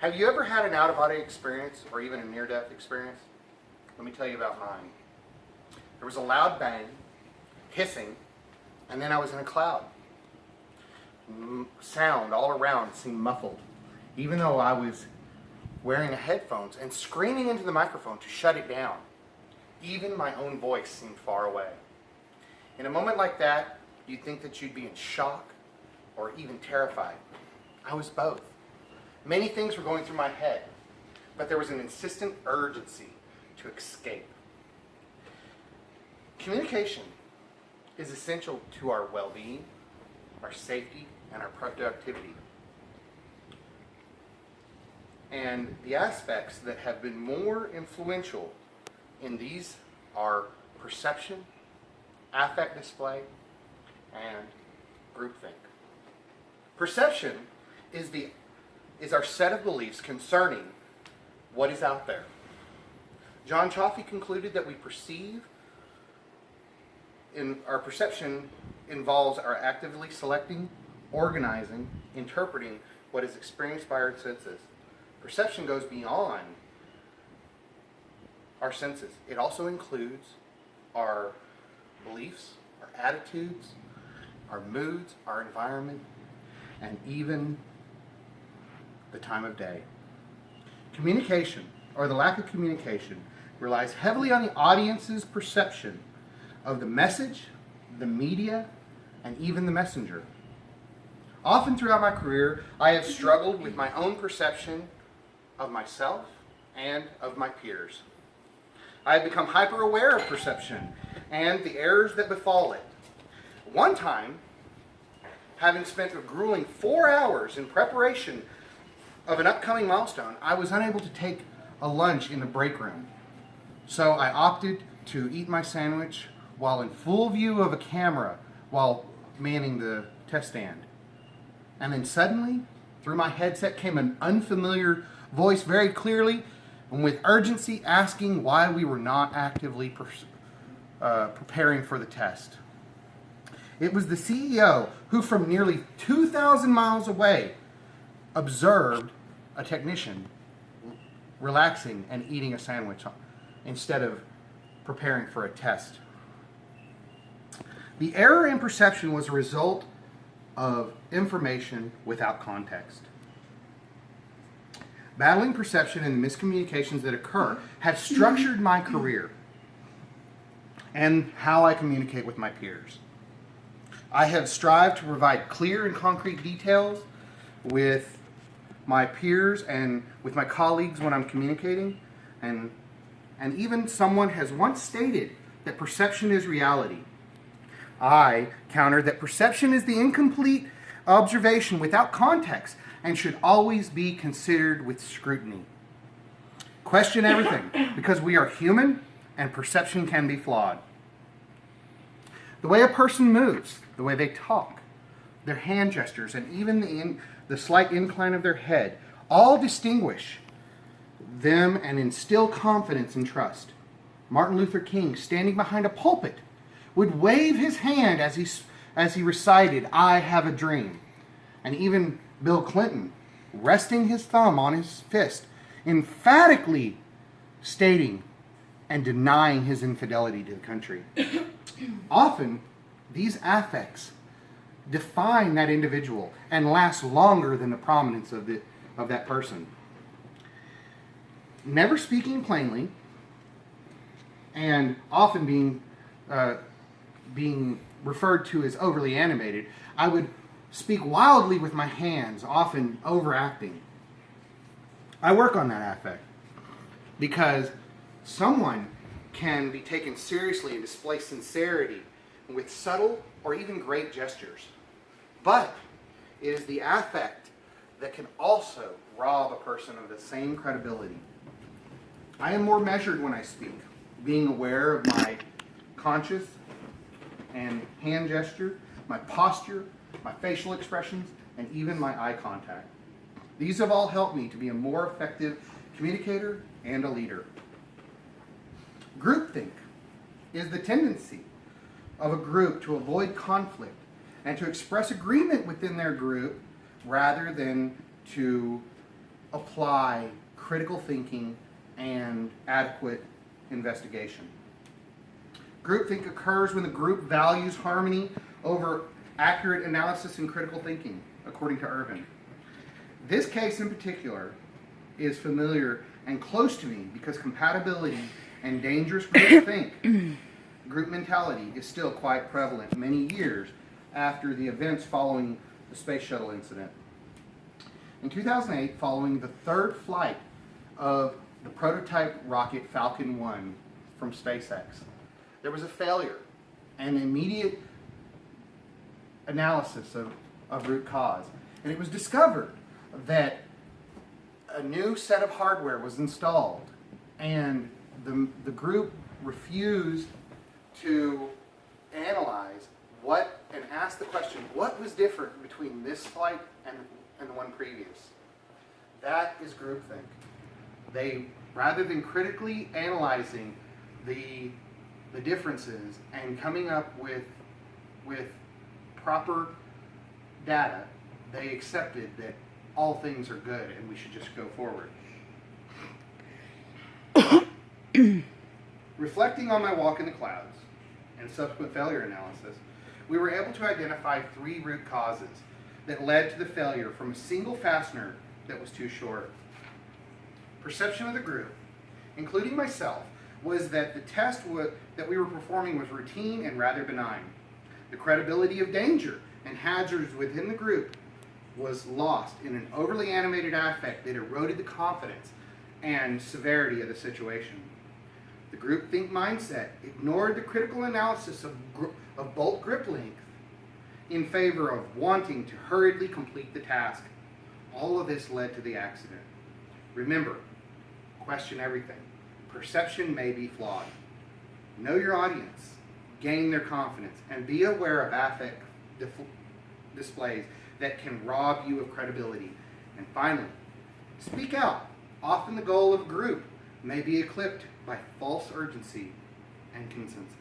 Have you ever had an out-of-body experience or even a near-death experience? Let me tell you about mine. There was a loud bang, hissing, and then I was in a cloud. Sound all around seemed muffled, even though I was wearing headphones and screaming into the microphone to shut it down. Even my own voice seemed far away. In a moment like that, you'd think that you'd be in shock or even terrified. I was both. Many things were going through my head, but there was an insistent urgency to escape. Communication is essential to our well-being, our safety, and our productivity. And the aspects that have been more influential in these are perception, affect display, and groupthink. Perception is our set of beliefs concerning what is out there. John Chaffee concluded that we perceive, in our perception involves our actively selecting, organizing, interpreting what is experienced by our senses. Perception goes beyond our senses. It also includes our beliefs, our attitudes, our moods, our environment, and even the time of day. Communication, or the lack of communication, relies heavily on the audience's perception of the message, the media, and even the messenger. Often throughout my career, I have struggled with my own perception of myself and of my peers. I have become hyper aware of perception and the errors that befall it. One time, having spent a grueling 4 hours in preparation of an upcoming milestone, I was unable to take a lunch in the break room. So I opted to eat my sandwich while in full view of a camera while manning the test stand. And then suddenly, through my headset came an unfamiliar voice very clearly and with urgency asking why we were not actively preparing for the test. It was the CEO who, from nearly 2,000 miles away, observed a technician relaxing and eating a sandwich instead of preparing for a test. The error in perception was a result of information without context. Battling perception and the miscommunications that occur have structured my career and how I communicate with my peers. I have strived to provide clear and concrete details with my peers and with my colleagues when I'm communicating, and even someone has once stated that perception is reality. I countered that perception is the incomplete observation without context and should always be considered with scrutiny. Question everything, because we are human and perception can be flawed. The way a person moves, the way they talk, their hand gestures, and even the slight incline of their head all distinguish them and instill confidence and trust. Martin Luther King, standing behind a pulpit, would wave his hand as he recited, "I have a dream." And even Bill Clinton, resting his thumb on his fist, emphatically stating and denying his infidelity to the country. Often, these affects define that individual and last longer than the prominence of that person. Never speaking plainly, and often being referred to as overly animated, I would speak wildly with my hands, often overacting. I work on that affect because someone can be taken seriously and display sincerity with subtle or even great gestures. But it is the affect that can also rob a person of the same credibility. I am more measured when I speak, being aware of my conscious and hand gesture, my posture, my facial expressions, and even my eye contact. These have all helped me to be a more effective communicator and a leader. Groupthink is the tendency of a group to avoid conflict and to express agreement within their group rather than to apply critical thinking and adequate investigation. Groupthink occurs when the group values harmony over accurate analysis and critical thinking, according to Irvin. This case in particular is familiar and close to me because compatibility and dangerous group mentality is still quite prevalent many years after the events following the space shuttle incident. In 2008, following the third flight of the prototype rocket Falcon 1 from SpaceX, there was a failure and immediate analysis of root cause. And it was discovered that a new set of hardware was installed, and the group refused to analyze what and ask the question, what was different between this flight and the one previous? That is groupthink. They, rather than critically analyzing the differences and coming up with proper data, they accepted that all things are good and we should just go forward. Reflecting on my walk in the clouds and subsequent failure analysis, we were able to identify 3 root causes that led to the failure from a single fastener that was too short. Perception of the group, including myself, was that the test that we were performing was routine and rather benign. The credibility of danger and hazards within the group was lost in an overly animated affect that eroded the confidence and severity of the situation. The groupthink mindset ignored the critical analysis of bolt grip length in favor of wanting to hurriedly complete the task. All of this led to the accident. Remember, question everything. Perception may be flawed. Know your audience, gain their confidence, and be aware of affect displays that can rob you of credibility. And finally, speak out. Often the goal of a group may be eclipsed by false urgency and consensus.